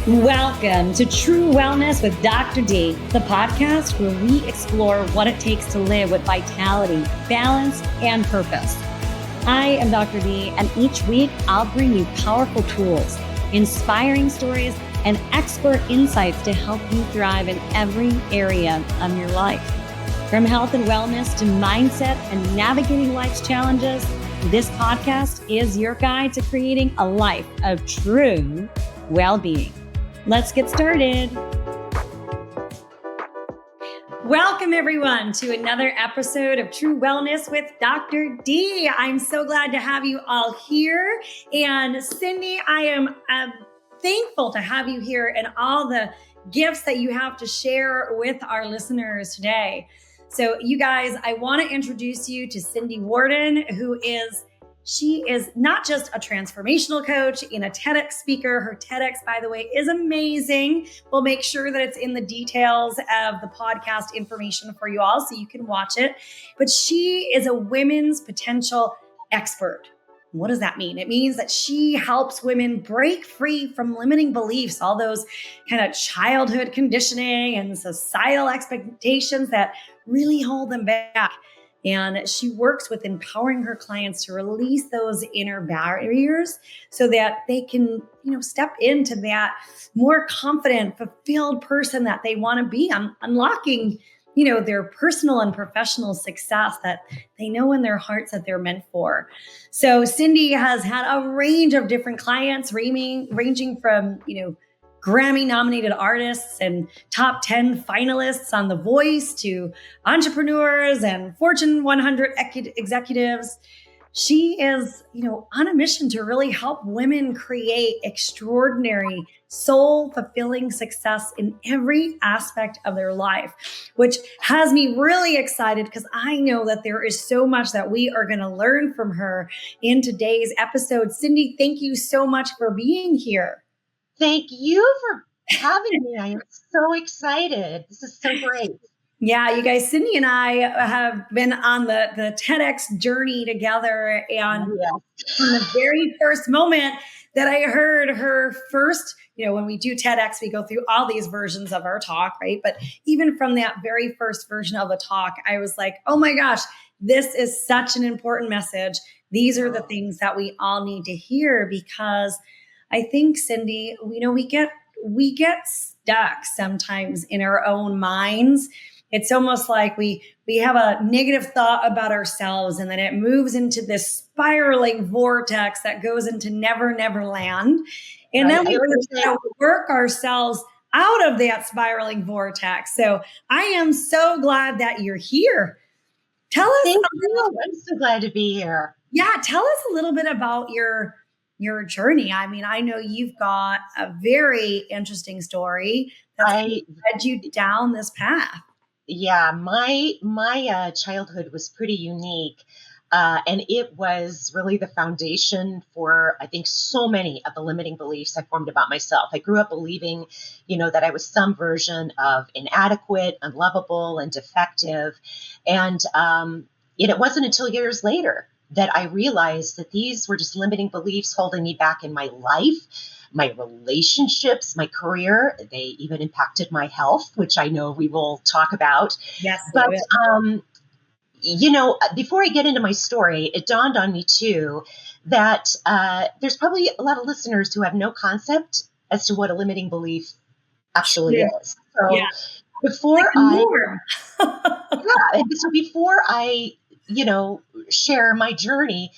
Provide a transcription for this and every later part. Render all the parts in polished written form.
Welcome to True Wellness with Dr. D, the podcast where we explore what it takes to live with vitality, balance, and purpose. I am Dr. D, and each week I'll bring you powerful tools, inspiring stories, and expert insights to help you thrive in every area of your life. From health and wellness to mindset and navigating life's challenges, this podcast is your guide to creating a life of true well-being. Let's get started. Welcome, everyone, to another episode of True Wellness with Dr. D. I'm so glad to have you all here. And Cindy, I am thankful to have you here and all the gifts that you have to share with our listeners today. So you guys, I want to introduce you to Cindy Warden, She is not just a transformational coach and a TEDx speaker. Her TEDx, by the way, is amazing. We'll make sure that it's in the details of the podcast information for you all so you can watch it. But she is a women's potential expert. What does that mean? It means that she helps women break free from limiting beliefs, all those kind of childhood conditioning and societal expectations that really hold them back. And she works with empowering her clients to release those inner barriers so that they can, step into that more confident, fulfilled person that they want to be, unlocking, their personal and professional success that they know in their hearts that they're meant for. So Cindy has had a range of different clients ranging from, Grammy-nominated artists and top 10 finalists on The Voice to entrepreneurs and Fortune 100 executives. She is, on a mission to really help women create extraordinary, soul-fulfilling success in every aspect of their life, which has me really excited because I know that there is so much that we are going to learn from her in today's episode. Cindy, thank you so much for being here. Thank you for having me. I am so excited. This is so great. Yeah, you guys, Cindy and I have been on the TEDx journey together. And from the very first moment that I heard her first, when we do TEDx, we go through all these versions of our talk, right? But even from that very first version of a talk, I was like, oh my gosh, this is such an important message. These are the things that we all need to hear because I think, Cindy, we get stuck sometimes in our own minds. It's almost like we have a negative thought about ourselves, and then it moves into this spiraling vortex that goes into never, never land. And then we work ourselves out of that spiraling vortex. So I am so glad that you're here. Tell us. Thank you. I'm so glad to be here. Yeah, tell us a little bit about your journey. I mean, I know you've got a very interesting story that's led you down this path. Yeah, my childhood was pretty unique. And it was really the foundation for, I think, so many of the limiting beliefs I formed about myself. I grew up believing, that I was some version of inadequate, unlovable, and defective. And it wasn't until years later that I realized that these were just limiting beliefs holding me back in my life, my relationships, my career. They even impacted my health, which I know we will talk about. Yes. But, before I get into my story, it dawned on me too that there's probably a lot of listeners who have no concept as to what a limiting belief actually is. So before I share my journey,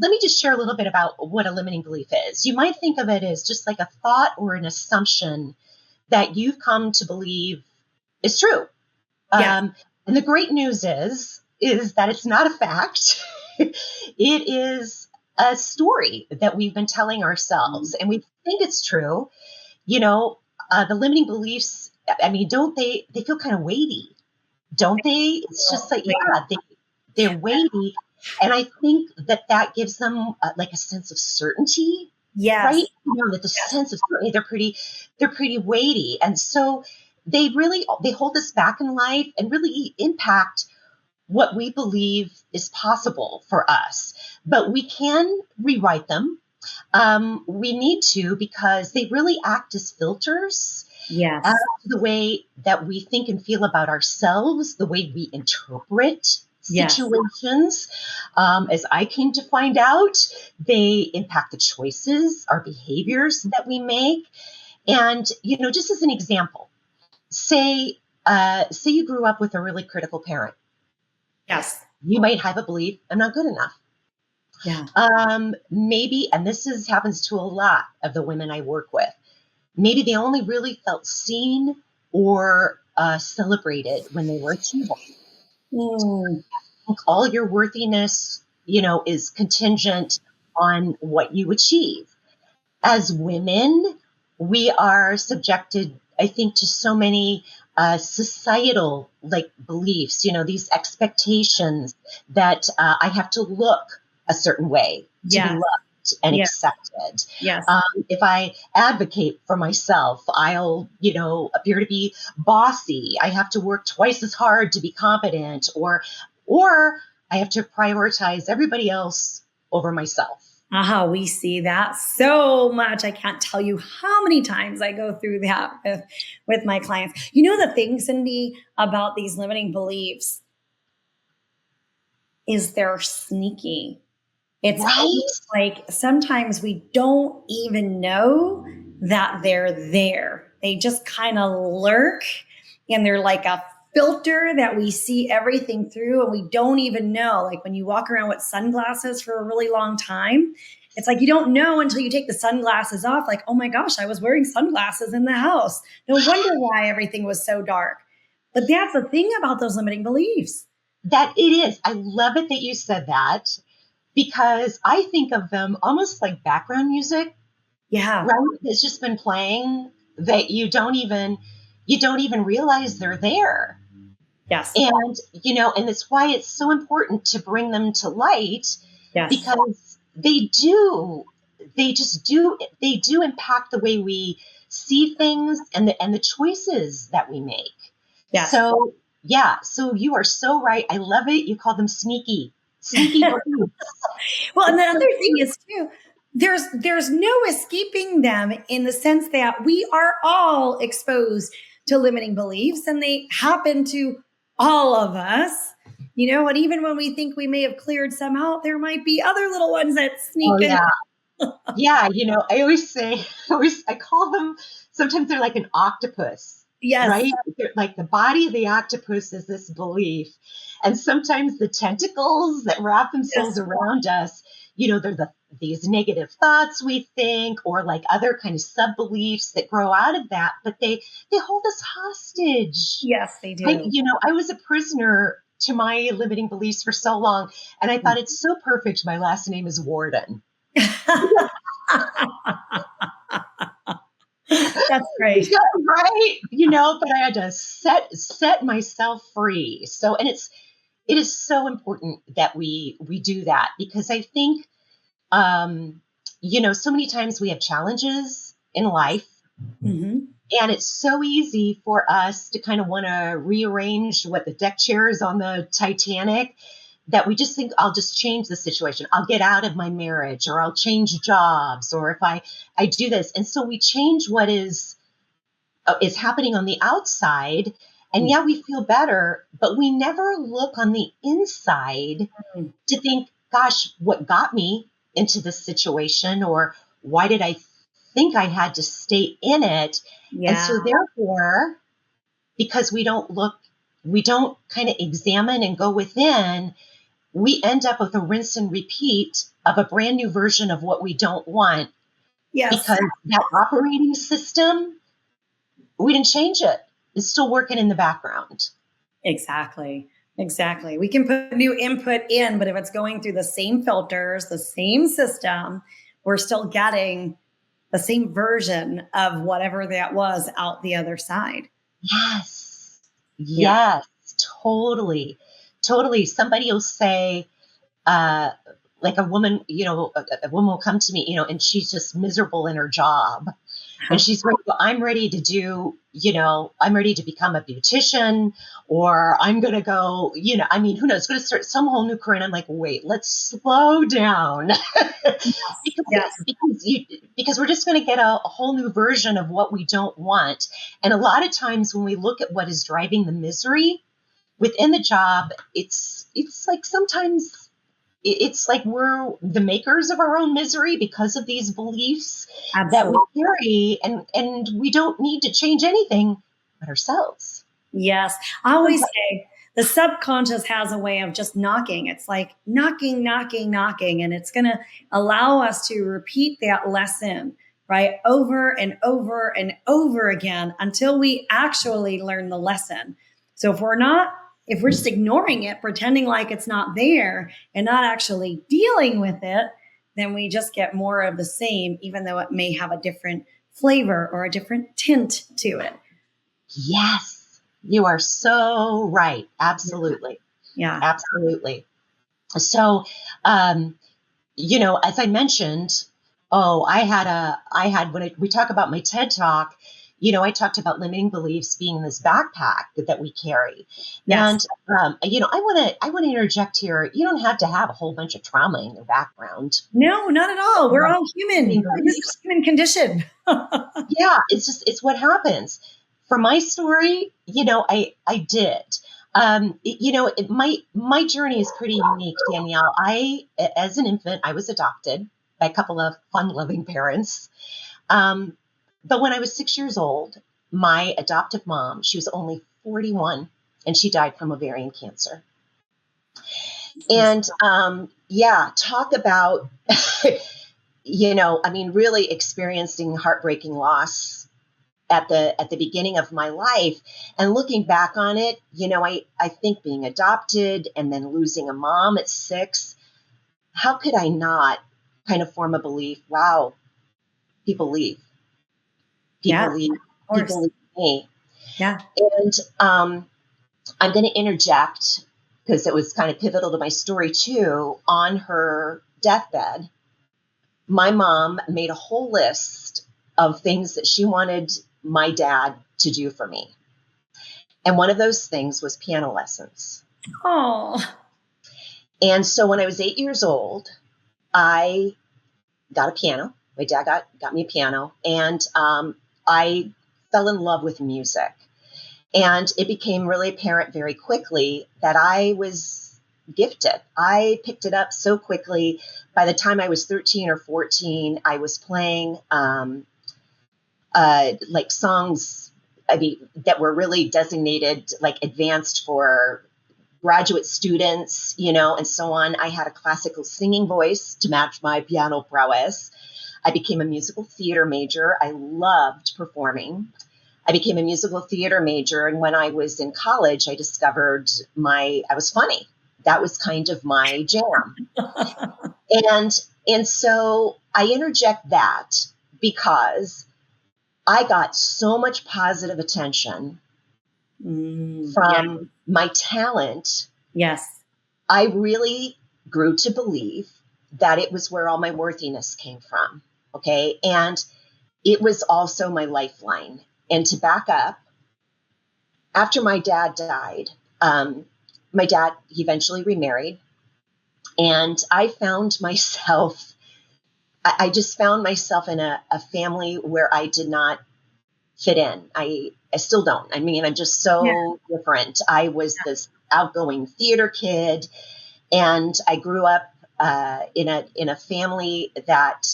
let me just share a little bit about what a limiting belief is. You might think of it as just like a thought or an assumption that you've come to believe is true. And the great news is that it's not a fact. It is a story that we've been telling ourselves, and we think it's true. The limiting beliefs, I mean, don't they feel kind of weighty, don't they? It's just like, they're weighty. And I think that gives them like a sense of certainty. Yes. Right. That the sense of certainty, they're pretty weighty. And so they hold us back in life and really impact what we believe is possible for us. But we can rewrite them We need to, because they really act as filters Yes. as to the way that we think and feel about ourselves, the way we interpret Yes. situations. As I came to find out, they impact the choices, our behaviors that we make. And, just as an example, say you grew up with a really critical parent. Yes. You might have a belief, I'm not good enough. Yeah. Maybe, and happens to a lot of the women I work with, maybe they only really felt seen or celebrated when they were achievable. Mm. All your worthiness, is contingent on what you achieve. As women, we are subjected, I think, to so many societal beliefs, these expectations that I have to look a certain way to be Yes. loved and Yes. accepted. Yes. If I advocate for myself, I'll, appear to be bossy. I have to work twice as hard to be competent, or I have to prioritize everybody else over myself. We see that so much. I can't tell you how many times I go through that with my clients. You know, the thing, Cindy, about these limiting beliefs is they're sneaky. It's Right? almost like sometimes we don't even know that they're there. They just kind of lurk, and they're like a filter that we see everything through, and we don't even know. Like when you walk around with sunglasses for a really long time, it's like you don't know until you take the sunglasses off, like, oh my gosh, I was wearing sunglasses in the house. No wonder why everything was so dark. But that's the thing about those limiting beliefs. That it is. I love it that you said that, because I think of them almost like background music, Yeah. right? It's just been playing that you don't even realize they're there. Yes. And it's why it's so important to bring them to light, Yes. because they do impact the way we see things and the choices that we make. Yes. So yeah, so you are so right. I love it. You call them sneaky beliefs. Well, and the It's other so thing true. is too, there's no escaping them in the sense that we are all exposed to limiting beliefs, and they happen to all of us. And even when we think we may have cleared some out, there might be other little ones that Oh sneak in. yeah. Yeah, I always say, I call them, sometimes they're like an octopus, Yes. right? They're like the body of the octopus is this belief. And sometimes the tentacles that wrap themselves Yes. around us, they're these negative thoughts we think, or like other kind of sub beliefs that grow out of that, but they hold us hostage. Yes, they I, do. I was a prisoner to my limiting beliefs for so long, and I thought it's so perfect. My last name is Warden. That's great. Yeah, right. But I had to set myself free. So, and it is so important that we do that, because I think, so many times we have challenges in life, Hmm. and it's so easy for us to kind of want to rearrange what the deck chairs on the Titanic, that we just think, I'll just change the situation. I'll get out of my marriage, or I'll change jobs, or if I do this. And so we change what is happening on the outside. And yeah, we feel better, but we never look on the inside to think, gosh, what got me into this situation? Or why did I think I had to stay in it? And Yeah. so therefore, because we don't kind of examine and go within, we end up with a rinse and repeat of a brand new version of what we don't want, Yes. because that operating system, we didn't change it. It's still working in the background. Exactly. Exactly. We can put new input in, but if it's going through the same filters, the same system, we're still getting the same version of whatever that was out the other side. Yes. Yeah. Yes. Totally. Totally. Somebody will say, uh, like a woman will come to me, and she's just miserable in her job. And she's ready, I'm ready to do, I'm ready to become a beautician, or I'm going to go, I mean, who knows, going to start some whole new career. And I'm like, wait, let's slow down. Yes. because we're just going to get a whole new version of what we don't want. And a lot of times when we look at what is driving the misery within the job, it's like sometimes it's like we're the makers of our own misery because of these beliefs that we Absolutely. carry, and we don't need to change anything but ourselves. Yes. I always say the subconscious has a way of just knocking. It's like knocking, knocking, knocking. And it's going to allow us to repeat that lesson, right? Over and over and over again until we actually learn the lesson. So if we're just ignoring it, pretending like it's not there and not actually dealing with it, then we just get more of the same, even though it may have a different flavor or a different tint to it. Yes, you are so right. Absolutely. Yeah. Absolutely. So, as I mentioned, when we talk about my TED Talk, I talked about limiting beliefs being this backpack that we carry. Yes. And, I want to interject here. You don't have to have a whole bunch of trauma in your background. No, not at all. We're all human. This is a human condition. Yeah, it's what happens. For my story, I did. My journey is pretty unique, Danielle. As an infant, I was adopted by a couple of fun-loving parents. But when I was 6 years old, my adoptive mom, she was only 41, and she died from ovarian cancer. And talk about, really experiencing heartbreaking loss at the beginning of my life. And looking back on it, I think being adopted and then losing a mom at 6, how could I not kind of form a belief, wow, people leave. People leave me. Yeah. And I'm going to interject because it was kind of pivotal to my story too. On her deathbed, my mom made a whole list of things that she wanted my dad to do for me. And one of those things was piano lessons. Oh. And so when I was 8 years old, I got a piano. My dad got me a piano, and I fell in love with music. And it became really apparent very quickly that I was gifted. I picked it up so quickly. By the time I was 13 or 14, I was playing like songs, that were really designated like advanced for graduate students, and so on. I had a classical singing voice to match my piano prowess. I became a musical theater major. I loved performing. I became a musical theater major. And when I was in college, I discovered I was funny. That was kind of my jam. And so I interject that because I got so much positive attention from my talent. Yes. I really grew to believe that it was where all my worthiness came from. Okay. And it was also my lifeline. And to back up, after my dad died, my dad eventually remarried. And I found myself, I just found myself in a family where I did not fit in. I still don't. I mean, I'm just so different. I was this outgoing theater kid, and I grew up in a family that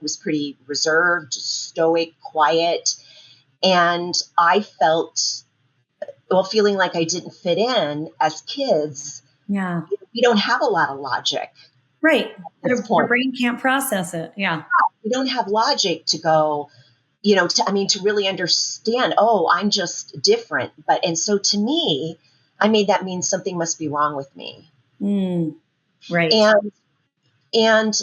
was pretty reserved, stoic, quiet, and I felt, feeling like I didn't fit in. As kids, we don't have a lot of logic. Right. Your brain can't process it. Yeah. We don't have logic to go, to really understand, oh, I'm just different. And so to me, I made that mean something must be wrong with me. Right. And,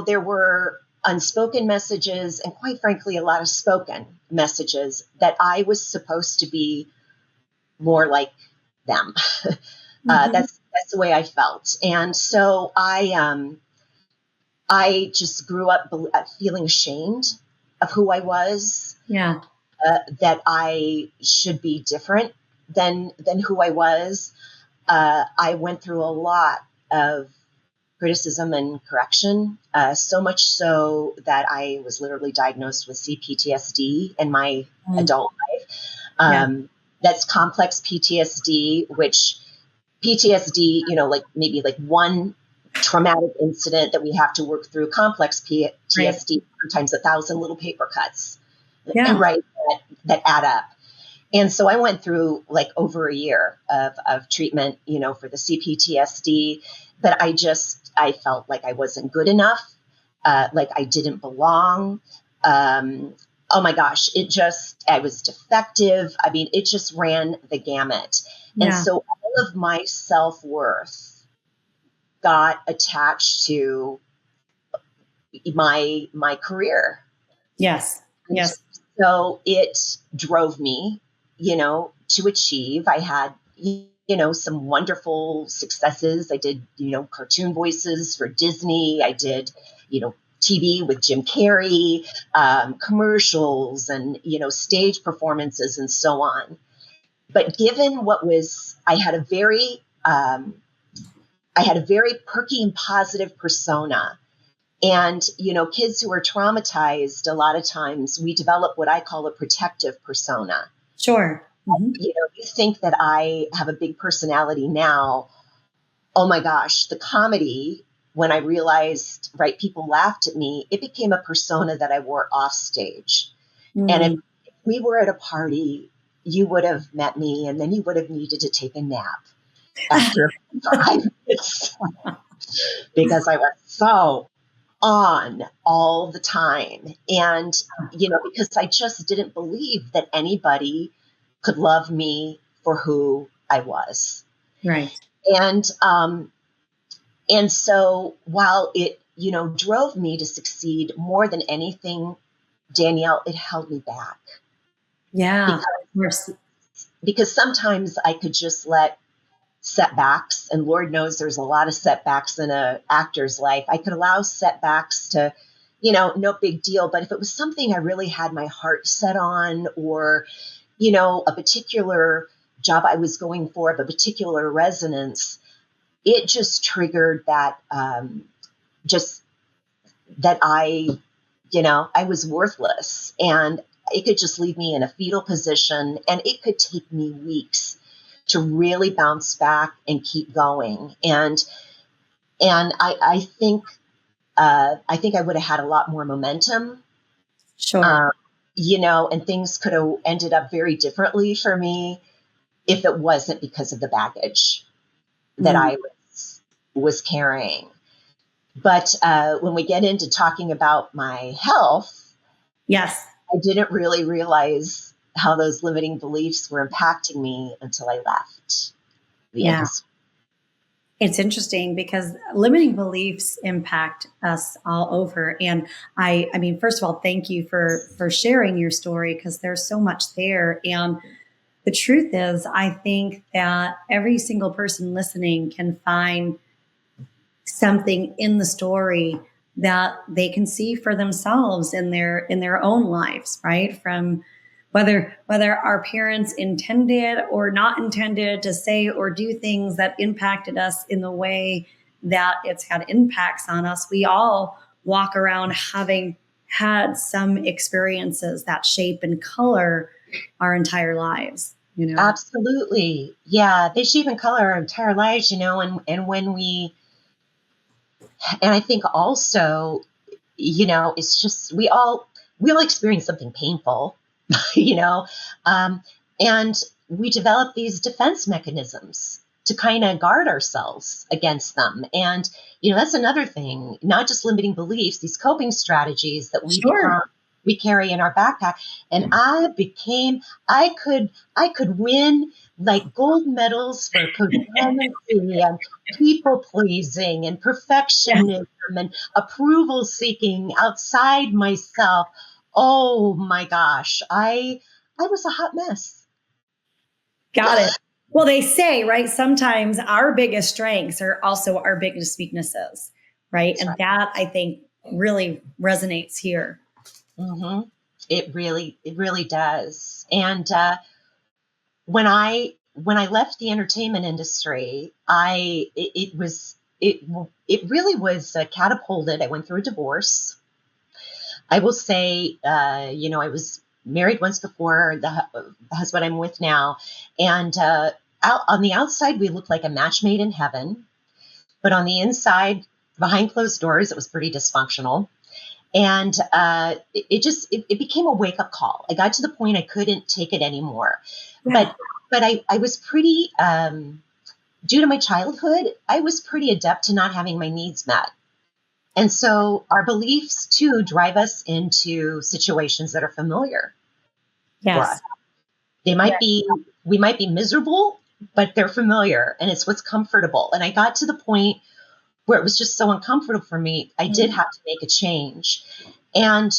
there were unspoken messages and, quite frankly, a lot of spoken messages that I was supposed to be more like them. That's the way I felt. And so I just grew up feeling ashamed of who I was, Yeah. that I should be different than who I was. I went through a lot of criticism and correction, so much so that I was literally diagnosed with CPTSD in my adult life. Yeah. That's complex PTSD, which PTSD, like maybe like one traumatic incident that we have to work through. Complex PTSD, Right. sometimes 1,000 little paper cuts, Yeah. right, that add up. And so I went through like over a year of treatment, for the CPTSD, but I felt like I wasn't good enough, like I didn't belong. Oh my gosh, I was defective. I mean, it just ran the gamut. And Yeah. so all of my self-worth got attached to my career. Yes. And Yes. so it drove me, to achieve. I had, some wonderful successes. I did, cartoon voices for Disney. I did, TV with Jim Carrey, commercials and, stage performances and so on. But given I had a very perky and positive persona. And, kids who are traumatized, a lot of times we develop what I call a protective persona. Sure. Mm-hmm. You think that I have a big personality now. Oh my gosh, the comedy, when I realized, right, people laughed at me, it became a persona that I wore off stage. And if we were at a party, you would have met me and then you would have needed to take a nap after 5 minutes because I was so on all the time. And, because I just didn't believe that anybody could love me for who I was. Right. And so while it, drove me to succeed more than anything, Danielle, it held me back. Yeah. Because sometimes I could just let setbacks, and Lord knows there's a lot of setbacks in an actor's life. I could allow setbacks to, no big deal. But if it was something I really had my heart set on, or, a particular job I was going for of a particular resonance, it just triggered that, just that I was worthless, and it could just leave me in a fetal position, and it could take me weeks to really bounce back and keep going. And I think I would have had a lot more momentum. Sure. And things could have ended up very differently for me if it wasn't because of the baggage that I was carrying. But when we get into talking about my health, yes, I didn't really realize how those limiting beliefs were impacting me until I left the industry. It's interesting because limiting beliefs impact us all over. And I mean, first of all, thank you for sharing your story, because there's so much there. And the truth is, I think that every single person listening can find something in the story that they can see for themselves in their own lives, right? From whether our parents intended or not intended to say or do things that impacted us in the way that it's had impacts on us. We all walk around having had some experiences that shape and color our entire lives, Absolutely. Yeah, they shape and color our entire lives, and when and I think also, it's just we all experience something painful, and we develop these defense mechanisms to kind of guard ourselves against them. And, that's another thing, not just limiting beliefs, these coping strategies that we carry in our backpack. And I could win like gold medals for codependency and people pleasing and perfectionism and approval seeking outside myself. Oh my gosh, I was a hot mess. Got it. Well, they say, right, sometimes our biggest strengths are also our biggest weaknesses, right? And that, I think, really resonates here. Mm-hmm. It really does. And when I left the entertainment industry, it really was catapulted. I went through a divorce. I will say, I was married once before the husband I'm with now, and out on the outside we looked like a match made in heaven, but on the inside, behind closed doors, it was pretty dysfunctional. And it became a wake up call. I got to the point I couldn't take it anymore. Yeah. But I was pretty, due to my childhood, I was pretty adept to not having my needs met. And so our beliefs too drive us into situations that are familiar for us. Yes. They might be, we might be miserable, but they're familiar and it's what's comfortable. And I got to the point where it was just so uncomfortable for me. I did have to make a change. And,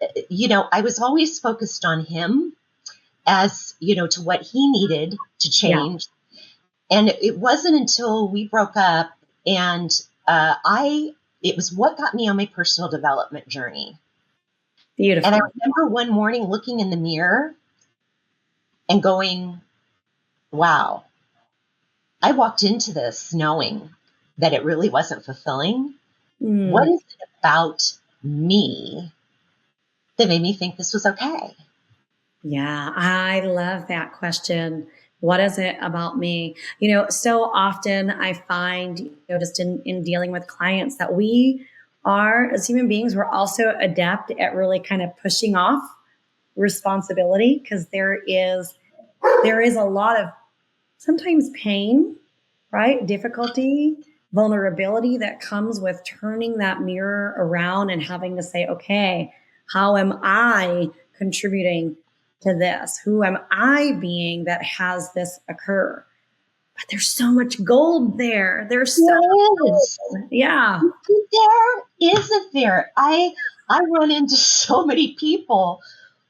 I was always focused on him as, to what he needed to change. Yeah. And it wasn't until we broke up and it was what got me on my personal development journey. Beautiful. And I remember one morning looking in the mirror and going, wow, I walked into this knowing that it really wasn't fulfilling. What is it about me that made me think this was okay? Yeah, I love that question. What is it about me? So often I find, just in dealing with clients that we are, as human beings, we're also adept at really kind of pushing off responsibility because there is a lot of sometimes pain, right? Difficulty, vulnerability that comes with turning that mirror around and having to say, okay, how am I contributing to this? Who am I being that has this occur? But there's so much gold there. There's so much gold. Yeah. There isn't there. I run into so many people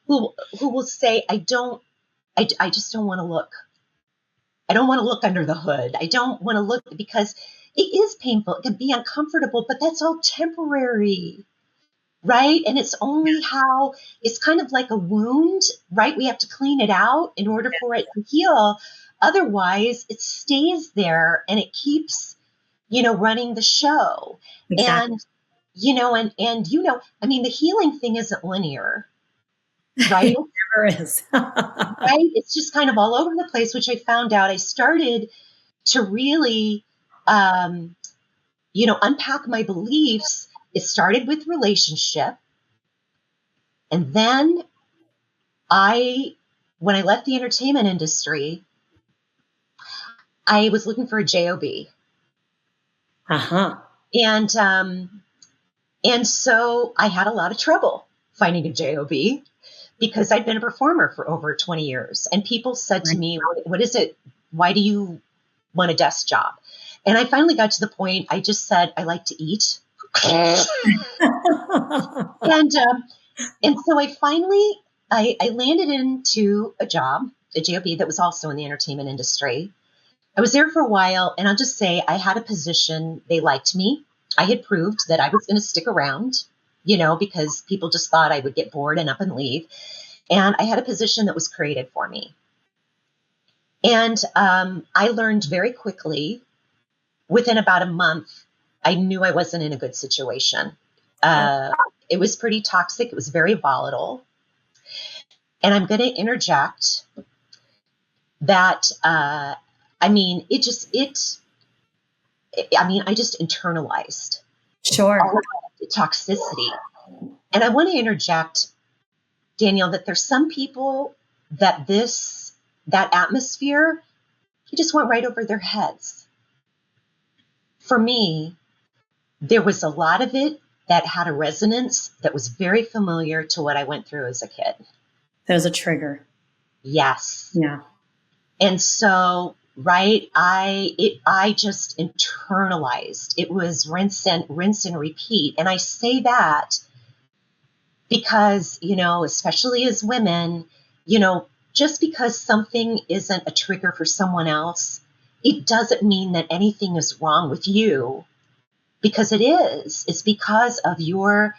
who will say, I just don't want to look. I don't want to look under the hood. I don't want to look because it is painful. It can be uncomfortable, but that's all temporary. Right. And it's kind of like a wound, right? We have to clean it out in order for it to heal. Otherwise, it stays there and it keeps, running the show. Exactly. I mean, the healing thing isn't linear, right? It never is. Right. It's just kind of all over the place, which I found out I started to really, unpack my beliefs. It started with relationship. And then when I left the entertainment industry, I was looking for a job. Uh-huh. And so I had a lot of trouble finding a job because I'd been a performer for over 20 years. And people said to me, what is it? Why do you want a desk job? And I finally got to the point, I just said, I like to eat. And so I landed into a job that was also in the entertainment industry. I was there for a while, and I'll just say I had a position. They liked me. I had proved that I was going to stick around, because people just thought I would get bored and up and leave. And I had a position that was created for me. And I learned very quickly, within about a month, I knew I wasn't in a good situation. It was pretty toxic. It was very volatile. And I'm going to interject that, I just internalized all of the toxicity. And I want to interject, Danielle, that there's some people that that atmosphere, you just went right over their heads. For me, there was a lot of it that had a resonance that was very familiar to what I went through as a kid. That was a trigger. Yes. Yeah. And so, right, I just internalized. It was rinse and repeat. And I say that because, especially as women, just because something isn't a trigger for someone else, it doesn't mean that anything is wrong with you, because it is. It's because of your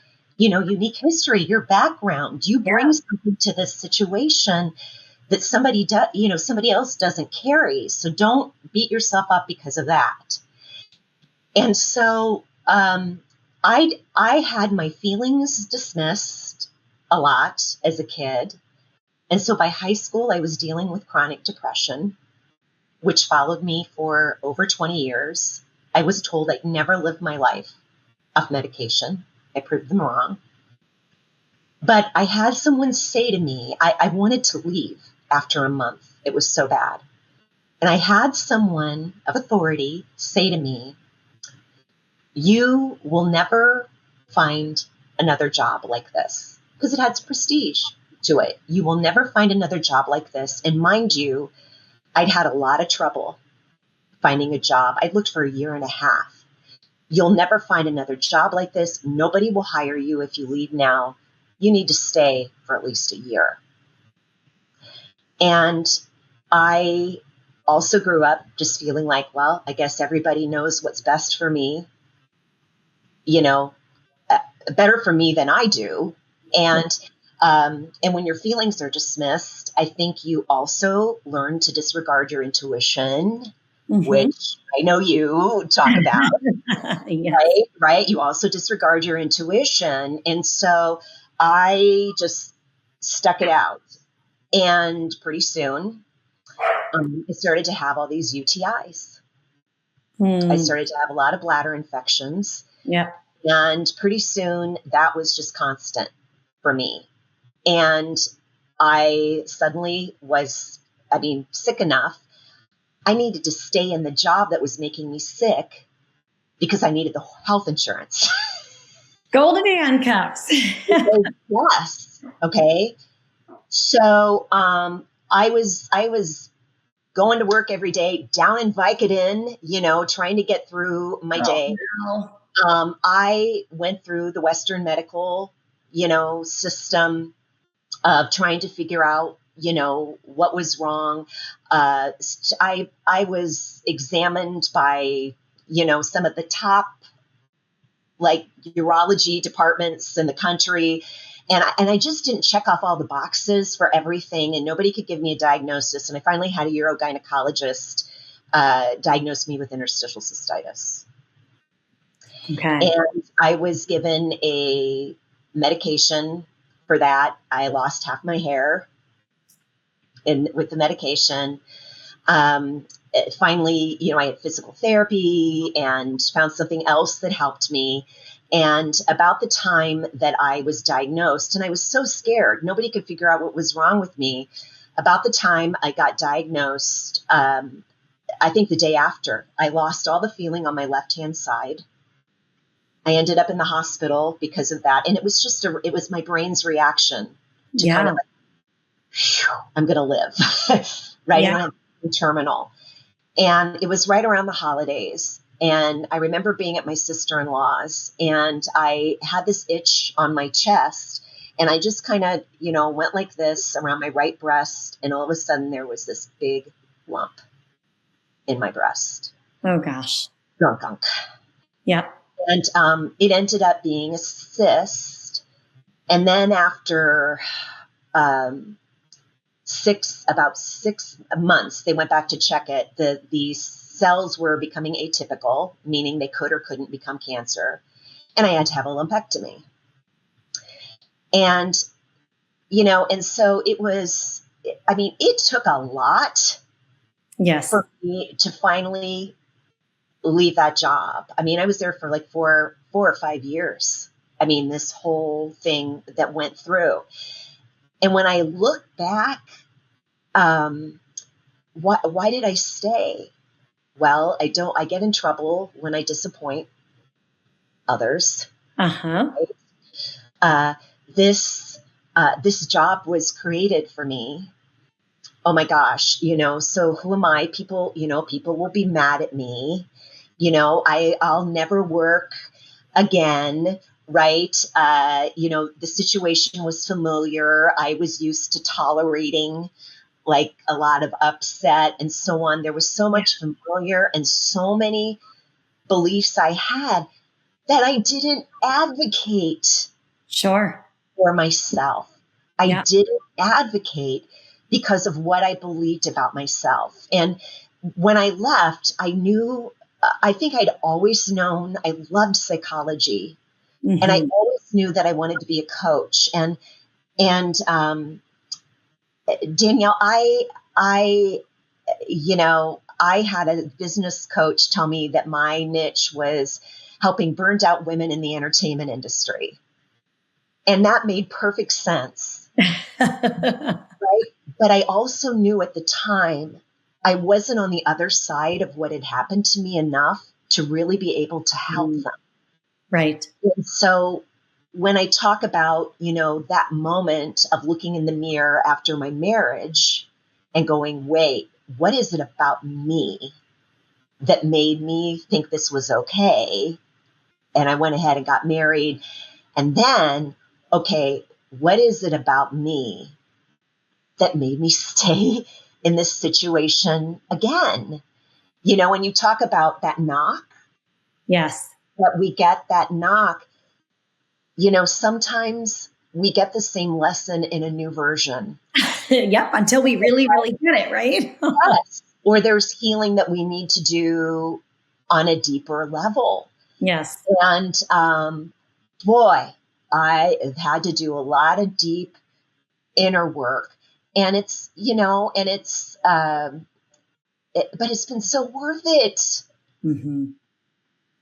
unique history, your background. You bring something to this situation that somebody else doesn't carry. So don't beat yourself up because of that. And so I had my feelings dismissed a lot as a kid. And so by high school, I was dealing with chronic depression, which followed me for over 20 years. I was told I'd never live my life off medication. I proved them wrong. But I had someone say to me, I wanted to leave after a month. It was so bad. And I had someone of authority say to me, you will never find another job like this, because it has prestige to it. You will never find another job like this. And mind you, I'd had a lot of trouble finding a job. I looked for a year and a half. You'll never find another job like this. Nobody will hire you if you leave now. You need to stay for at least a year. And I also grew up just feeling like, well, I guess everybody knows what's best for me, better for me than I do. And when your feelings are dismissed, I think you also learn to disregard your intuition, which I know you talk about, Yes. right? You also disregard your intuition. And so I just stuck it out. And pretty soon, I started to have all these UTIs. I started to have a lot of bladder infections. Yeah. And pretty soon that was just constant for me. And I suddenly was, sick enough. I needed to stay in the job that was making me sick because I needed the health insurance. Golden handcuffs. Yes. Okay. So I was going to work every day, down in Vicodin, trying to get through my day. No. I went through the Western medical, system of trying to figure out, what was wrong. I was examined by, some of the top like urology departments in the country. And I just didn't check off all the boxes for everything, and nobody could give me a diagnosis. And I finally had a urogynecologist diagnose me with interstitial cystitis. Okay. And I was given a medication for that. I lost half my hair with the medication. Finally, I had physical therapy and found something else that helped me. And about the time that I was diagnosed, and I was so scared, nobody could figure out what was wrong with me. About the time I got diagnosed, I think the day after, I lost all the feeling on my left-hand side. I ended up in the hospital because of that. And it was it was my brain's reaction to kind of like, I'm going to live, right? Yeah. And I'm terminal. And it was right around the holidays. And I remember being at my sister-in-law's, and I had this itch on my chest. And I just kind of, went like this around my right breast. And all of a sudden there was this big lump in my breast. Oh, gosh. Gunk. Yeah. And it ended up being a cyst. And then after about 6 months, they went back to check it. The cells were becoming atypical, meaning they could or couldn't become cancer. And I had to have a lumpectomy. And, and so it was, it took a lot for me to finally leave that job. I was there for like four or 5 years. This whole thing that went through. And when I look back, why did I stay? Well, I get in trouble when I disappoint others. Uh-huh. This job was created for me. Oh my gosh, so who am I? People will be mad at me. I'll never work again. Right. The situation was familiar. I was used to tolerating like a lot of upset and so on. There was so much familiar and so many beliefs I had that I didn't advocate Sure. for myself. I Yeah. didn't advocate because of what I believed about myself. And when I left, I knew, I think I'd always known I loved psychology. And I Hmm. always knew that I wanted to be a coach. And Danielle, I had a business coach tell me that my niche was helping burned out women in the entertainment industry. And that made perfect sense, right? But I also knew at the time I wasn't on the other side of what had happened to me enough to really be able to help them. Right. And so when I talk about, that moment of looking in the mirror after my marriage and going, wait, what is it about me that made me think this was okay? And I went ahead and got married. And then, okay, what is it about me that made me stay in this situation again? When you talk about that knock, Yes. that we get that knock, sometimes we get the same lesson in a new version. Yep. Until we really, really get it, right? Yes. Or there's healing that we need to do on a deeper level. Yes. And boy, I have had to do a lot of deep inner work. And but it's been so worth it. Hmm.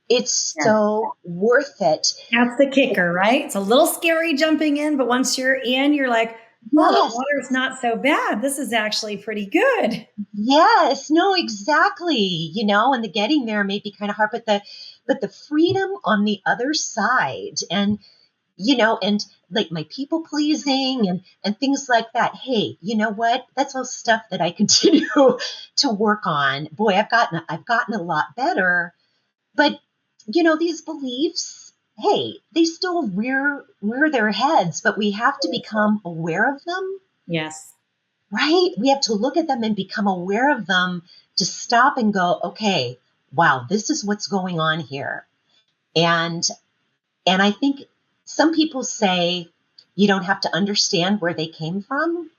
It's Yes. so worth it. That's the kicker, right? It's a little scary jumping in, but once you're in, you're like, oh, the Yes. water's not so bad. This is actually pretty good. Yes, no, exactly. And the getting there may be kind of hard, but the freedom on the other side, and like my people pleasing and things like that. Hey, you know what? That's all stuff that I continue to work on. Boy, I've gotten a lot better, but these beliefs, hey, they still rear their heads, but we have to become aware of them. Yes. Right? We have to look at them and become aware of them to stop and go, okay, wow, this is what's going on here. And I think some people say you don't have to understand where they came from.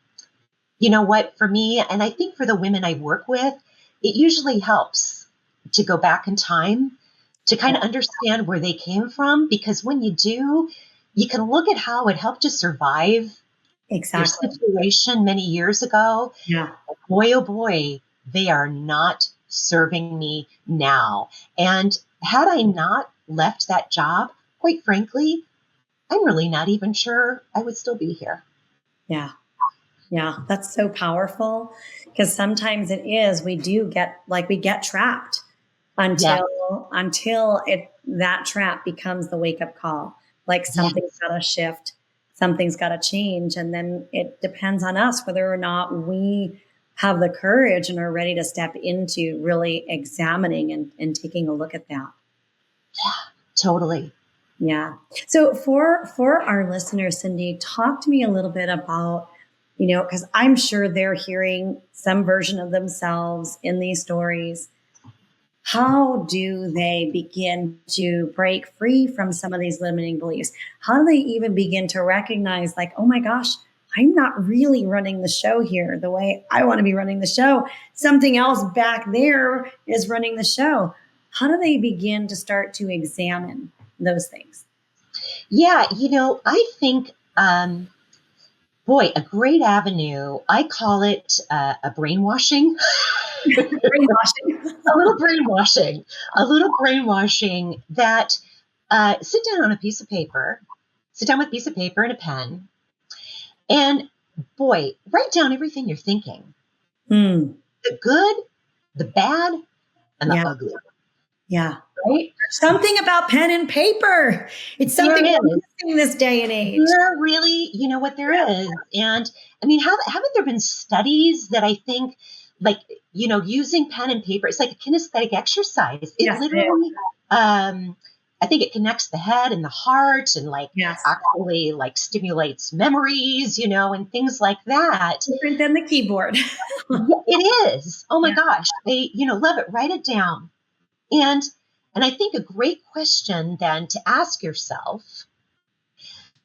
You know what, for me, and I think for the women I work with, it usually helps to go back in time to kind of understand where they came from, because when you do, you can look at how it helped you survive your Exactly. situation many years ago. Yeah. Boy, oh boy, they are not serving me now. And had I not left that job, quite frankly, I'm really not even sure I would still be here. Yeah. Yeah. That's so powerful because sometimes it is, we get trapped Yeah. until that trap becomes the wake up call. Like Yeah. something's got to shift, something's got to change. And then it depends on us whether or not we have the courage and are ready to step into really examining and taking a look at that. Totally. Yeah. So for our listeners, Cindy, talk to me a little bit about, because I'm sure they're hearing some version of themselves in these stories. How do they begin to break free from some of these limiting beliefs? How do they even begin to recognize, like, oh my gosh, I'm not really running the show here the way I want to be running the show. Something else back there is running the show. How do they begin to start to examine those things? Yeah. I think, boy, a great avenue, I call it a brainwashing. Brainwashing. A little brainwashing that sit down with a piece of paper and a pen, and boy, write down everything you're thinking, Hmm. the good, the bad, and the Yeah. ugly, Yeah. right? Something about pen and paper. It's There something we're is. missing this day and age. There really, what there is. And I mean, haven't there been studies that I think, like, using pen and paper, it's like a kinesthetic exercise. It Yes, it is. literally, I think it connects the head and the heart and like Yes. actually like stimulates memories, and things like that. Different than the keyboard. Yeah, it is. Oh my Yeah. gosh. I, love it. Write it down. And, and I think a great question then to ask yourself,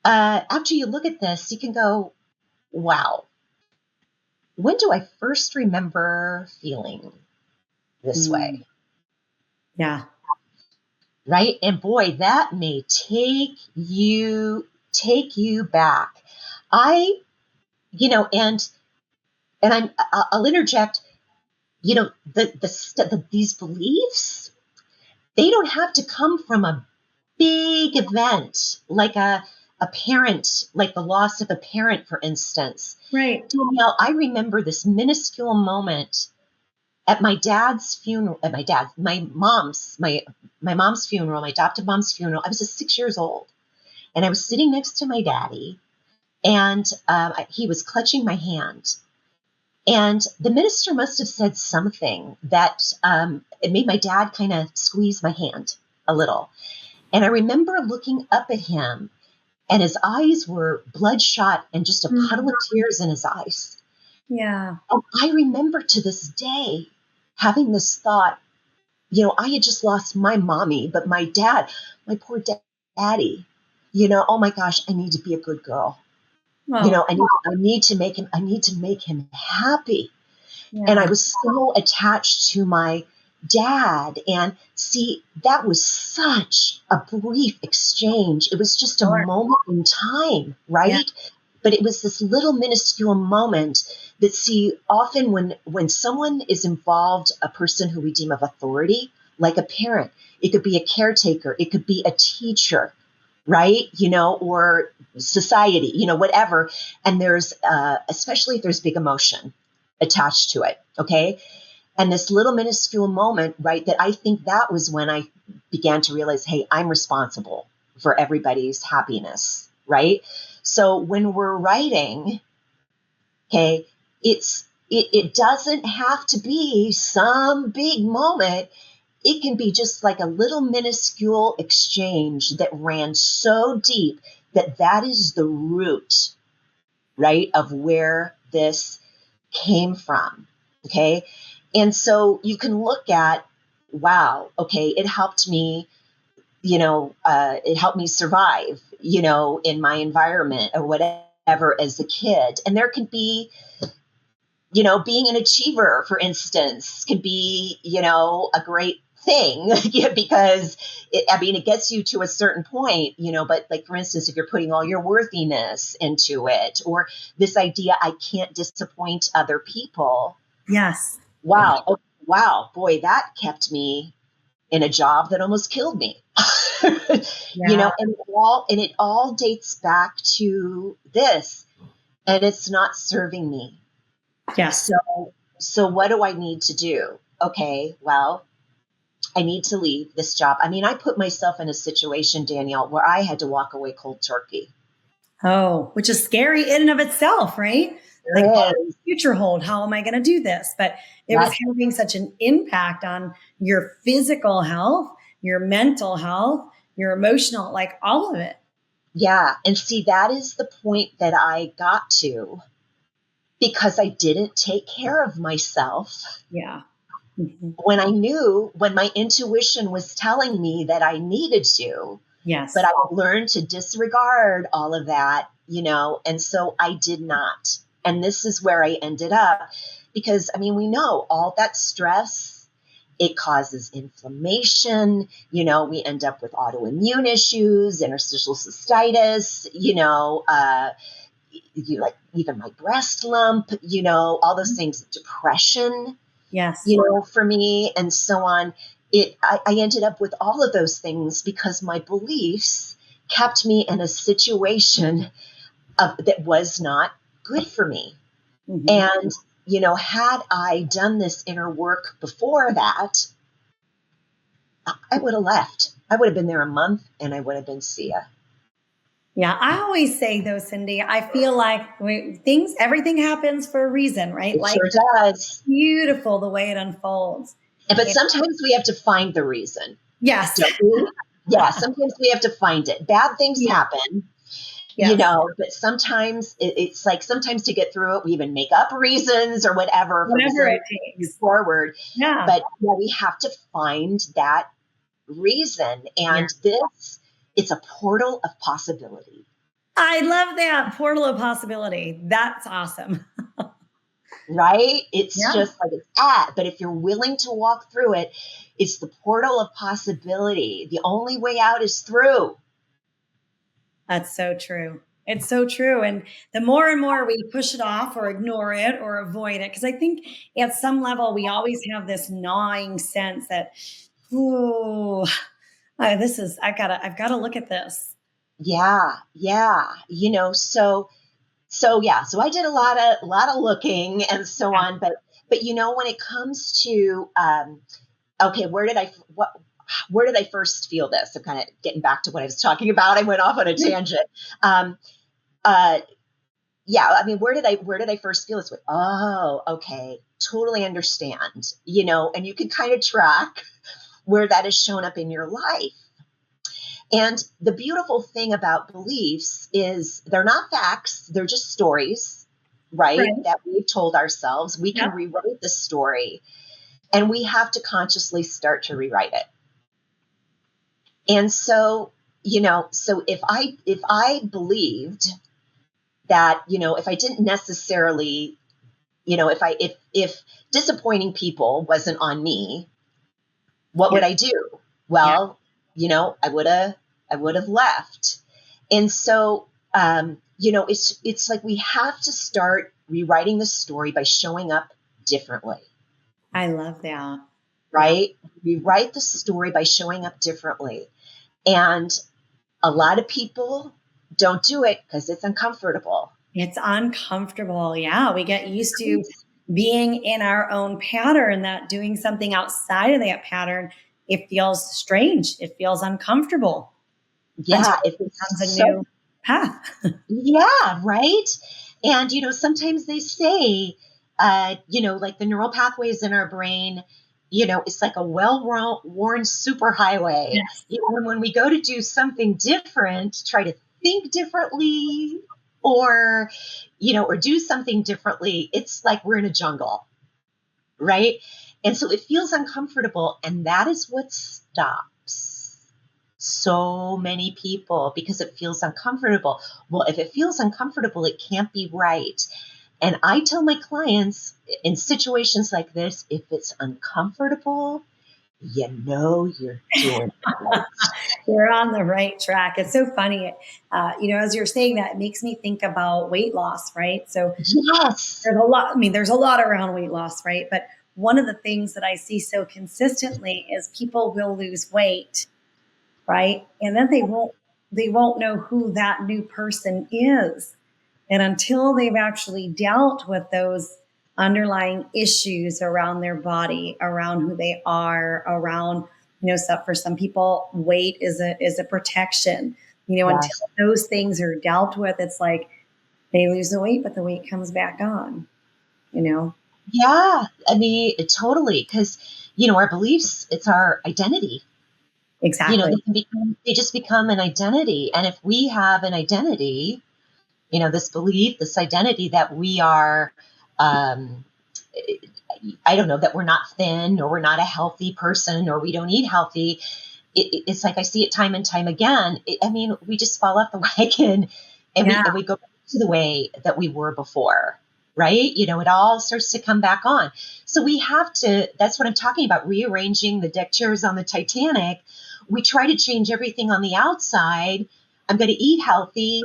after you look at this, you can go, wow, when do I first remember feeling this way? Mm. Yeah. Right? And boy, that may take you back. I, and I'll interject, these beliefs, they don't have to come from a big event like a parent, like the loss of a parent, for instance. Right. Danielle, I remember this minuscule moment at my dad's funeral, my mom's funeral, my adopted mom's funeral. I was just 6 years old, and I was sitting next to my daddy, and he was clutching my hand. And the minister must have said something that it made my dad kind of squeeze my hand a little. And I remember looking up at him, and his eyes were bloodshot and just a puddle of tears in his eyes. Yeah. And I remember to this day having this thought, I had just lost my mommy, but my dad, my poor daddy, oh my gosh, I need to be a good girl. Oh, I need to make him happy. And I yeah. was so attached to my dad. And see, that was such a brief exchange. It was just a Sure. moment in time, Yeah. right? But it was this little minuscule moment that, see, often when someone is involved, a person who we deem of authority, like a parent, it could be a caretaker, it could be a teacher, right? Or society, whatever. And there's, especially if there's big emotion attached to it. Okay. And this little minuscule moment, right, that I think that was when I began to realize, hey, I'm responsible for everybody's happiness, right? So when we're writing, okay, it doesn't have to be some big moment. It can be just like a little minuscule exchange that ran so deep that is the root, right, of where this came from. Okay. And so you can look at, wow, okay, it helped me, it helped me survive, in my environment or whatever as a kid. And there could be, being an achiever, for instance, could be, a great thing because it gets you to a certain point, but like, for instance, if you're putting all your worthiness into it, or this idea, I can't disappoint other people. Yes. Wow. Oh, wow. Boy, that kept me in a job that almost killed me. Yeah. And it all dates back to this, and it's not serving me. Yes. So what do I need to do? Okay, well, I need to leave this job. I mean, I put myself in a situation, Danielle, where I had to walk away cold turkey. Oh, which is scary in and of itself, right? Like, what There does is. the future hold? How am I going to do this? But it was That's, having such an impact on your physical health, your mental health, your emotional, like all of it. yeah. And see, that is the point that I got to because I didn't take care of myself Yeah. Mm-hmm. when my intuition was telling me that I needed to, but Yes. I learned to disregard all of that, and so I did not. And this is where I ended up because, I mean, we know all that stress, it causes inflammation. We end up with autoimmune issues, interstitial cystitis, like even my breast lump, all those things, depression, Yes. for me, and so on. I ended up with all of those things because my beliefs kept me in a situation that was not good for me. Mm-hmm. And, had I done this inner work before that, I would have left. I would have been there a month and I would have been, see ya. Yeah, I always say though, Cindy, I feel like everything happens for a reason, right? It Like, sure does. beautiful the way it unfolds. But And sometimes we have to find the reason, yes. don't we? Yeah, sometimes we have to find it. Bad things Yeah. happen, Yes. but sometimes it's like sometimes to get through it, we even make up reasons or whatever for Whatever it resilience moving takes. forward. Yeah. But yeah, we have to find that reason. Yeah. And it's a portal of possibility. I love that portal of possibility. That's awesome. right? It's Yeah, just like it's at, but if you're willing to walk through it, it's the portal of possibility. The only way out is through. that's so true. It's so true. And the more and more we push it off or ignore it or avoid it, because I think at some level we always have this gnawing sense that, oh, I've got to look at this. Yeah, yeah. So I did a lot of looking and so Yeah. on, but when it comes to okay, where did I first feel this? So kind of getting back to what I was talking about, I went off on a tangent. Um, uh, yeah, I mean, where did I first feel this way? Oh, okay, totally understand. And you can kind of track where that has shown up in your life. And the beautiful thing about beliefs is they're not facts, they're just stories, right? Right. That we've told ourselves. We can Yep. rewrite the story, and we have to consciously start to rewrite it. And so if I believed that, if I didn't necessarily, if disappointing people wasn't on me, what Yep. would I do? Yeah. Well, I would have left. And so, it's like we have to start rewriting the story by showing up differently, I love that. Yeah. right? Rewrite the story by showing up differently. And a lot of people don't do it because it's uncomfortable. It's uncomfortable. Yeah. We get used to being in our own pattern, that doing something outside of that pattern, it feels strange. It feels uncomfortable until Yeah, it it becomes a was so, new path. yeah, right. And, sometimes they say, like the neural pathways in our brain, it's like a well-worn superhighway. Yes. And when we go to do something different, try to think differently or, or do something differently, it's like we're in a jungle, right? And so it feels uncomfortable. And that is what stops so many people because it feels uncomfortable. Well, if it feels uncomfortable, it can't be right. And I tell my clients in situations like this, if it's uncomfortable, you're doing it right. You're on the right track. It's so funny. As you're saying that, it makes me think about weight loss, right? So Yes. there's a lot around weight loss, right? But one of the things that I see so consistently is people will lose weight, right? And then they won't know who that new person is. And until they've actually dealt with those underlying issues around their body, around who they are, around, for some people, weight is a protection. Until Yes. those things are dealt with, it's like they lose the weight, but the weight comes back on, you know? Yeah. I mean, totally. Because, our beliefs, it's our identity. Exactly. They just become an identity. And if we have an identity, this belief, this identity that we are, um, I don't know, that we're not thin or we're not a healthy person or we don't eat healthy. It's like I see it time and time again. I mean, we just fall off the wagon and Yeah. we go back to the way that we were before, right? It all starts to come back on. So we have to, that's what I'm talking about, rearranging the deck chairs on the Titanic. We try to change everything on the outside. I'm going to eat healthy.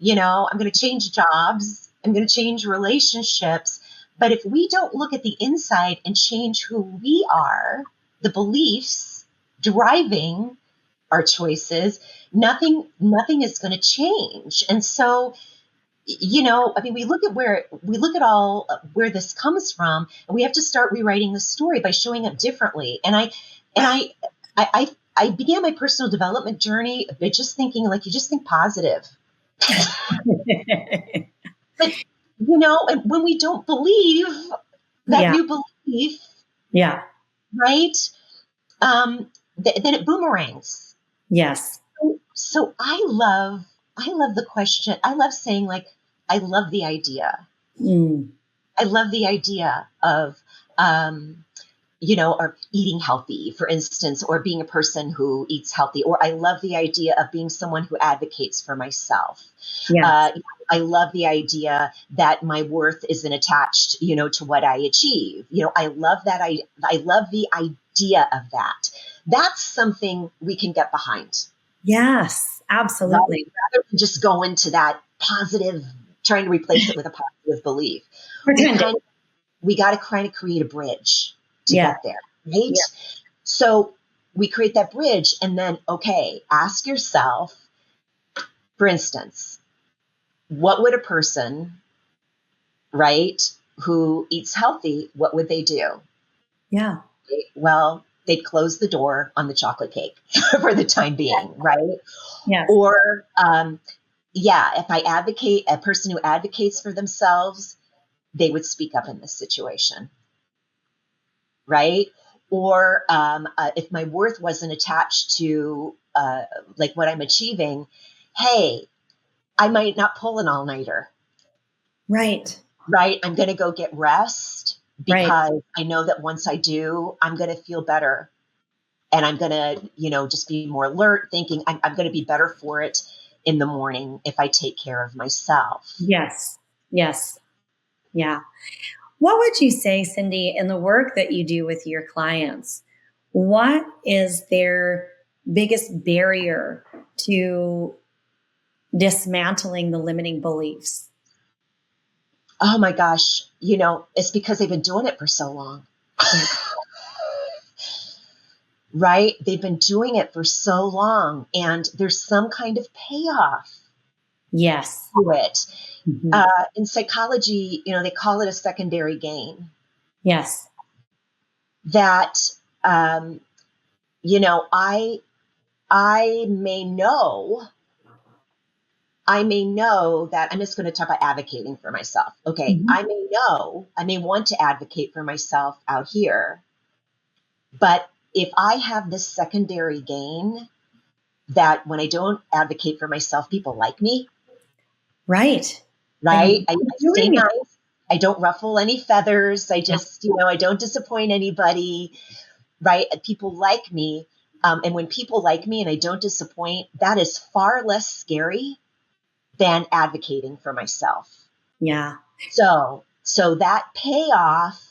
I'm going to change jobs. I'm going to change relationships. But if we don't look at the inside and change who we are, the beliefs driving our choices, nothing is going to change. And so, I mean, we look at all where this comes from, and we have to start rewriting the story by showing up differently. And I began my personal development journey by just thinking, like, you just think positive. But, and when we don't believe that Yeah. new belief, Yeah. right, then it boomerangs. Yes. So I love the question. I love saying, like, I love the idea. Mm. I love the idea of, or eating healthy, for instance, or being a person who eats healthy, or I love the idea of being someone who advocates for myself. Yes. I love the idea that my worth isn't attached, to what I achieve. I love that. I love the idea of that. That's something we can get behind. Yes, absolutely. Rather than just go into that positive, trying to replace it with a positive belief. Pretending. We got to kind of create a bridge to Yeah. get there, right? Yeah. So we create that bridge, and then, okay, ask yourself, for instance, what would a person, right, who eats healthy, what would they do? Yeah. Well, they'd close the door on the chocolate cake for the time being, right? Yes. Or, if I advocate, a person who advocates for themselves, they would speak up in this situation, right? Or if my worth wasn't attached to like what I'm achieving, hey, I might not pull an all-nighter. Right. Right? I'm going to go get rest Right. because I know that once I do, I'm going to feel better. And I'm going to, just be more alert, thinking I'm going to be better for it in the morning if I take care of myself. Yes. Yes. Yeah. What would you say, Cindy, in the work that you do with your clients? What is their biggest barrier to dismantling the limiting beliefs? Oh my gosh, it's because they've been doing it for so long. Yeah. Right? They've been doing it for so long, and there's some kind of payoff Yes. to it. Mm-hmm. In psychology, they call it a secondary gain. Yes. That, I may know that I'm just going to talk about advocating for myself. Okay. Mm-hmm. I may want to advocate for myself out here, but if I have this secondary gain that when I don't advocate for myself, people like me, Right. right? And I stay doing it. nice. I don't ruffle any feathers. I just, I don't disappoint anybody, right? People like me. And when people like me and I don't disappoint, that is far less scary than advocating for myself. Yeah. So that payoff,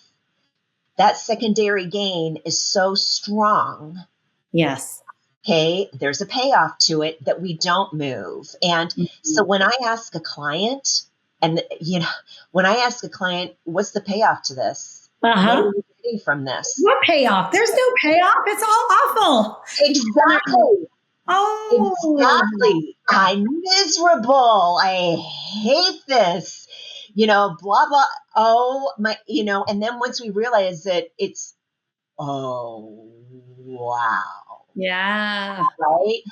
that secondary gain is so strong. Yes. Okay, there's a payoff to it that we don't move. And Mm-hmm. so when I ask a client, when I ask a client, what's the payoff to this? What are Uh-huh. you getting from this? What payoff? There's no payoff. It's all awful. Exactly. Oh. Exactly. I'm miserable. I hate this. Blah, blah. Oh, my, and then once we realize that it's, oh, wow. Yeah. Right.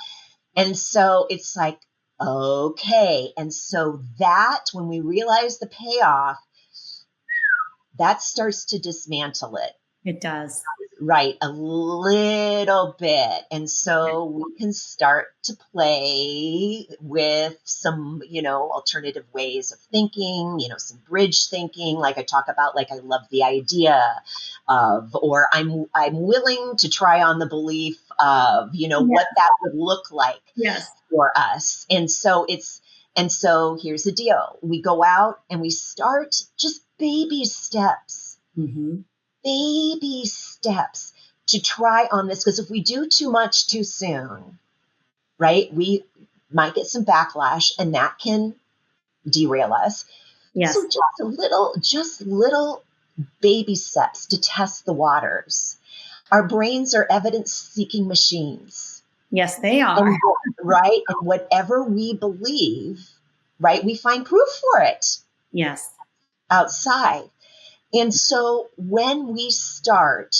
And so it's like, okay. And so that when we realize the payoff, that starts to dismantle it. It does. Right, a little bit. And so we can start to play with some, alternative ways of thinking, some bridge thinking, like I talk about, like I love the idea of, or I'm willing to try on the belief of, what that would look like Yes. for us. And so here's the deal. We go out and we start just baby steps. Mm-hmm. Baby steps to try on this, because if we do too much too soon, right, we might get some backlash and that can derail us. Yes. So just little baby steps to test the waters. Our brains are evidence-seeking machines. Yes, they are. Right? And whatever we believe, right, we find proof for it. Yes. Outside. And so when we start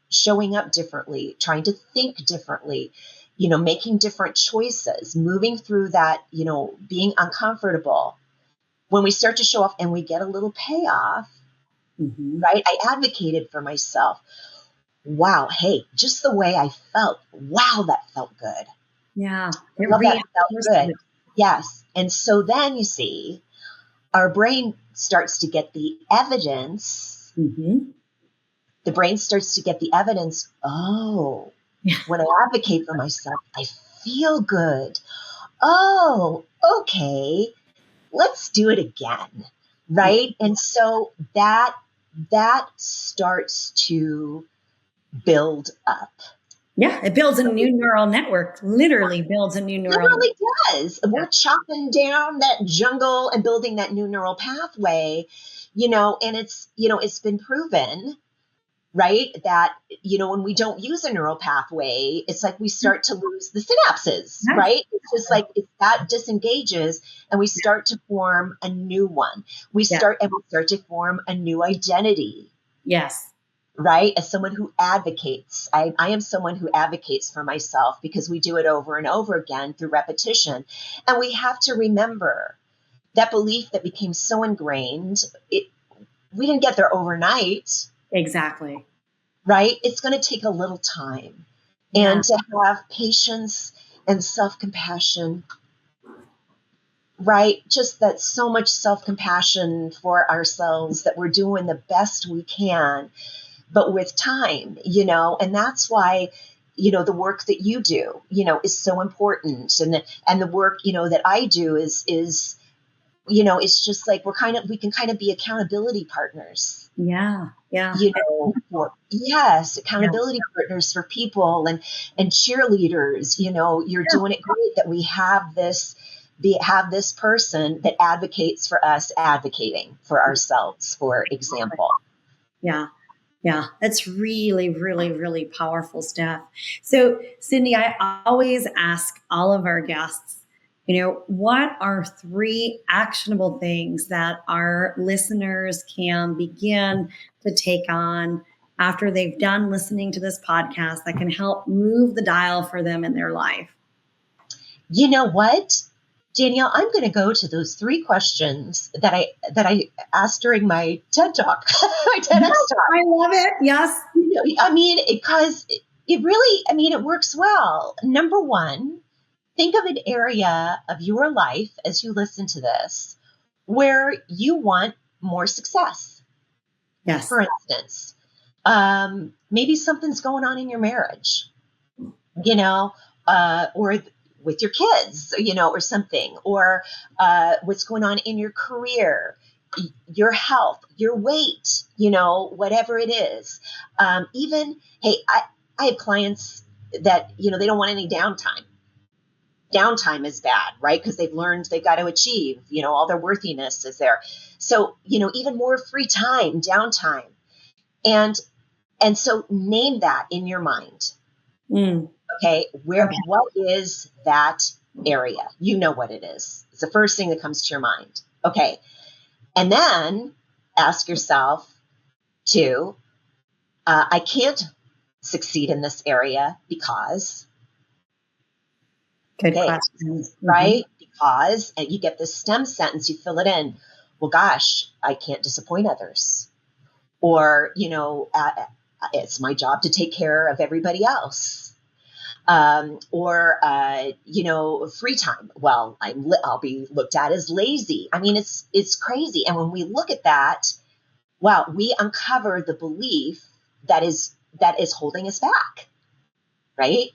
showing up differently, trying to think differently, making different choices, moving through that, being uncomfortable, when we start to show off and we get a little payoff, Mm-hmm. right? I advocated for myself. Wow. Hey, just the way I felt. Wow, that felt good. Yeah. That felt good. Yes. And so then you see, our brain starts to get the evidence, mm-hmm. the brain starts to get the evidence. Oh, Yeah. when I advocate for myself, I feel good. Oh, okay, let's do it again. Right. And so that starts to build up. Yeah. It builds a new neural network, literally builds a new neural network. Literally does. We're chopping down that jungle and building that new neural pathway, and it's been proven, right, that, when we don't use a neural pathway, it's like we start to lose the synapses, Yes. right? It's just like that disengages and we start to form a new one. We start to form a new identity. Yes. Right? As someone who advocates, I am someone who advocates for myself because we do it over and over again through repetition. And we have to remember that belief that became so ingrained, we didn't get there overnight. Exactly. Right? It's going to take a little time. Yeah. And to have patience and self-compassion, right? Just that so much self-compassion for ourselves that we're doing the best we can, but with time, and that's why, the work that you do, is so important. And the work, that I do is, it's just like we can kind of be accountability partners. Yeah. Yeah. Accountability partners for people and cheerleaders, you're doing it great that we have this person that advocates for us, advocating for ourselves, for example. Yeah. Yeah, that's really, really, really powerful stuff. So, Cindy, I always ask all of our guests, what are 3 actionable things that our listeners can begin to take on after they've done listening to this podcast that can help move the dial for them in their life? You know what, Danielle, I'm going to go to those 3 questions that I asked during my TED Talk, my TEDx talk. I love it. Yes. Because it really, it works well. Number 1, think of an area of your life as you listen to this where you want more success. Yes. For instance, maybe something's going on in your marriage, or with your kids, or something, or what's going on in your career, your health, your weight, whatever it is. Even, hey, I have clients that, they don't want any downtime. Downtime is bad, right? Because they've learned they've got to achieve, all their worthiness is there. So, even more free time, downtime. And so name that in your mind. Okay. What is that area? You know what it is. It's the first thing that comes to your mind. Okay. And then ask yourself too, I can't succeed in this area because. Good question. Right? Because, and you get this STEM sentence, you fill it in. Well, gosh, I can't disappoint others. Or, it's my job to take care of everybody else. Or free time. Well, I'll be looked at as lazy. It's crazy. And when we look at that, wow, we uncover the belief that is holding us back, right?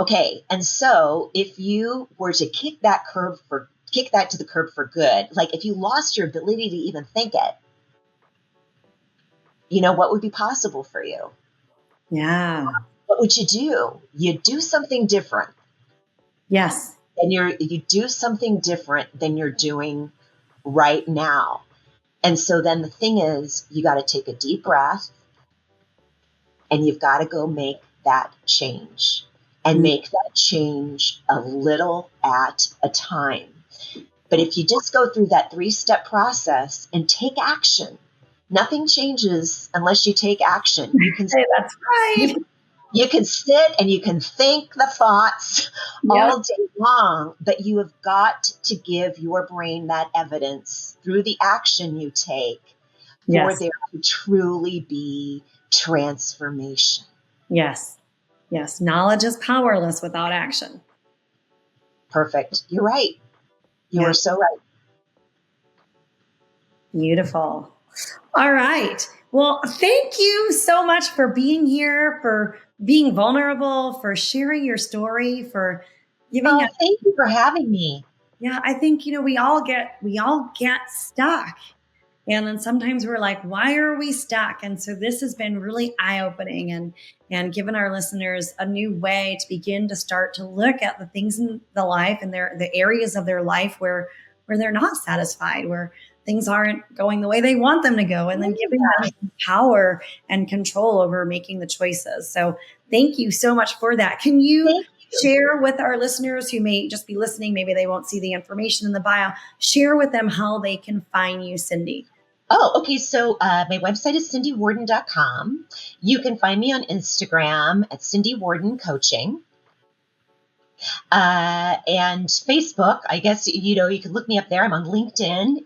Okay, and so if you were to kick that to the curb for good, like if you lost your ability to even think it, what would be possible for you? Yeah. What would you do? You do something different. Yes. And you do something different than you're doing right now. And so then the thing is, you got to take a deep breath and you've got to go make that change and make that change a little at a time. But if you just go through that 3-step process and take action, nothing changes unless you take action. You can say that's right. You can sit and you can think the thoughts all day long, but you have got to give your brain that evidence through the action you take for there to truly be transformation. Yes. Yes. Knowledge is powerless without action. Perfect. You're right. You are so right. Beautiful. All right. Well, thank you so much for being here, for being vulnerable, for sharing your story, for giving Oh, us. thank you for having me. Yeah, I think, we all get stuck. And then sometimes we're like, why are we stuck? And so this has been really eye-opening and given our listeners a new way to begin to start to look at the things in the life and the areas of their life where they're not satisfied, where things aren't going the way they want them to go, and then giving Yeah, them power and control over making the choices. So thank you so much for that. Can you thank you. share with our listeners who may just be listening, maybe they won't see the information in the bio, share with them how they can find you, Cindy? Oh, okay. So my website is cindywarden.com. You can find me on Instagram at Cindy Warden Coaching. And Facebook, I guess, you can look me up there. I'm on LinkedIn,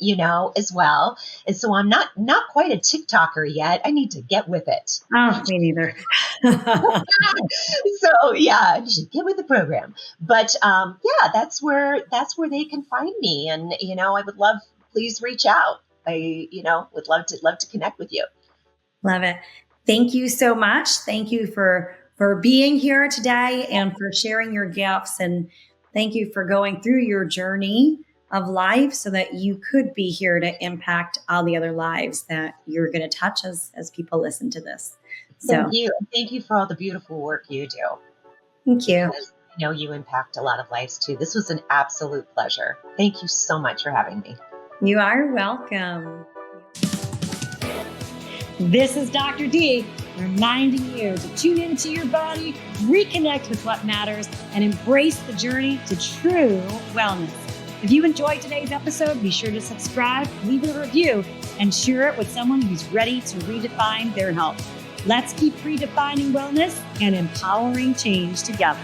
as well. And so I'm not quite a TikToker yet. I need to get with it. Oh, me neither. So yeah, you should get with the program. But yeah, that's where they can find me. And I would love, please reach out. I would love to connect with you. Love it. Thank you so much. Thank you for being here today and for sharing your gifts. And thank you for going through your journey of life so that you could be here to impact all the other lives that you're going to touch as people listen to this. Thank So you. And thank you for all the beautiful work you do, thank you. because I know you impact a lot of lives too. This was an absolute pleasure. Thank you so much for having me. You are welcome. This is Dr. D reminding you to tune into your body, reconnect with what matters, and embrace the journey to true wellness. If you enjoyed today's episode, be sure to subscribe, leave a review, and share it with someone who's ready to redefine their health. Let's keep redefining wellness and empowering change together.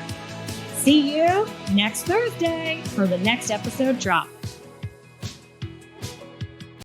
See you next Thursday for the next episode drop.